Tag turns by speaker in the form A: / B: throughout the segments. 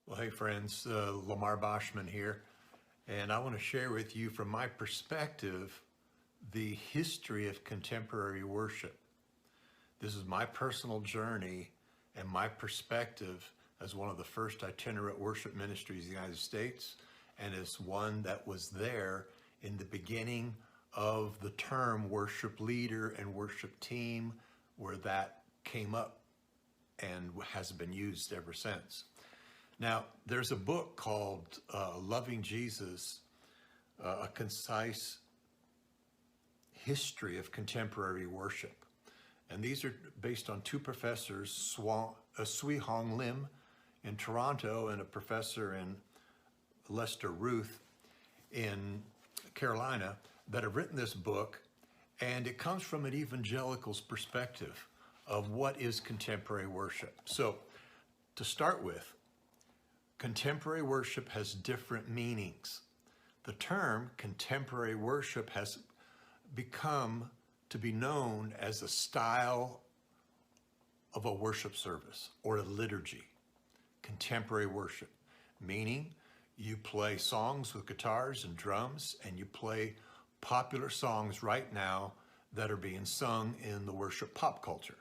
A: Well, hey friends, LaMar Boschman here, and I want to share with you from my perspective the history of contemporary worship. This is my personal journey and my perspective as one of the first itinerant worship ministries in the United States, and as one that was there in the beginning of the term worship leader and worship team, where that came up and has been used ever since. Now, there's a book called Loving Jesus, a concise history of contemporary worship. And these are based on two professors, Swee Hong Lim in Toronto and a professor in Lester Ruth in Carolina, that have written this book. And it comes from an evangelical's perspective of what is contemporary worship. So to start with, contemporary worship has different meanings. The term contemporary worship has become to be known as a style of a worship service or a liturgy. Contemporary worship, meaning you play songs with guitars and drums, and you play popular songs right now that are being sung in the worship pop culture.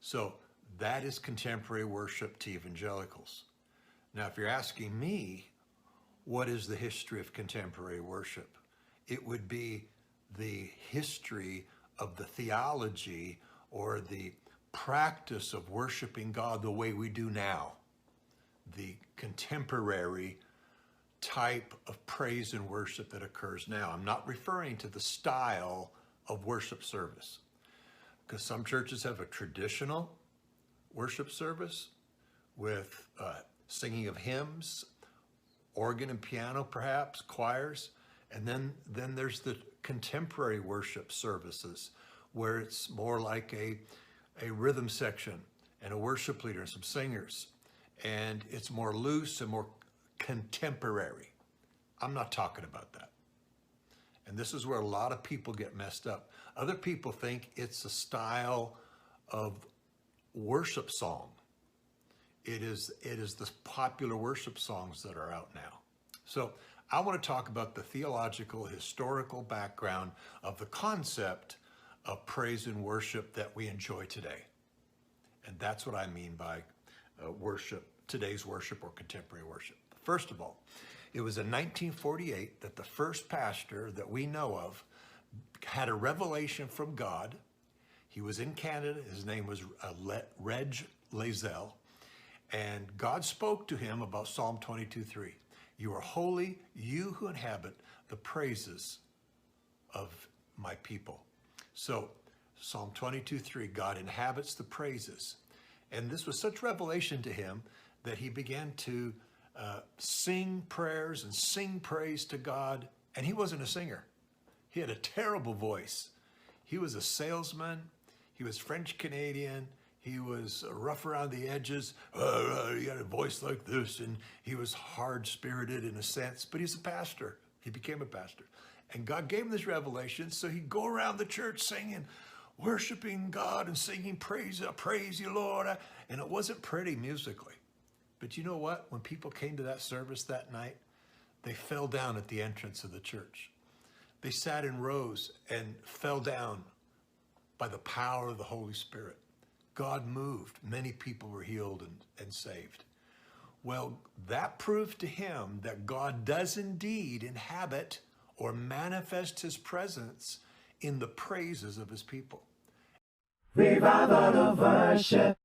A: So that is contemporary worship to evangelicals. Now, if you're asking me, what is the history of contemporary worship? It would be the history of the theology or the practice of worshiping God the way we do now, the contemporary type of praise and worship that occurs now. I'm not referring to the style of worship service, because some churches have a traditional worship service with singing of hymns, organ and piano perhaps, choirs, and then there's the contemporary worship services where it's more like a rhythm section and a worship leader and some singers, and it's more loose and more contemporary. I'm not talking about that. And this is where a lot of people get messed up. Other people think it's a style of worship song. It is the popular worship songs that are out now. So I want to talk about the theological, historical background of the concept of praise and worship that we enjoy today. And that's what I mean by worship, today's worship or contemporary worship. First of all, it was in 1948 that the first pastor that we know of had a revelation from God. He was in Canada. His name was Reg Lazell. And God spoke to him about Psalm 22:3. You are holy, you who inhabit the praises of my people. So Psalm 22:3, God inhabits the praises. And this was such revelation to him that he began to sing prayers and sing praise to God. And he wasn't a singer. He had a terrible voice. He was a salesman. He was French Canadian. He was rough around the edges. He had a voice like this, and he was hard-spirited in a sense, but he's a pastor. He became a pastor. And God gave him this revelation, so he'd go around the church singing, worshiping God and singing praise you, Lord. And it wasn't pretty musically. But you know what? When people came to that service that night, they fell down at the entrance of the church. They sat in rows and fell down by the power of the Holy Spirit. God moved. Many people were healed and saved. Well, that proved to him that God does indeed inhabit or manifest his presence in the praises of his people.
B: Revival of worship.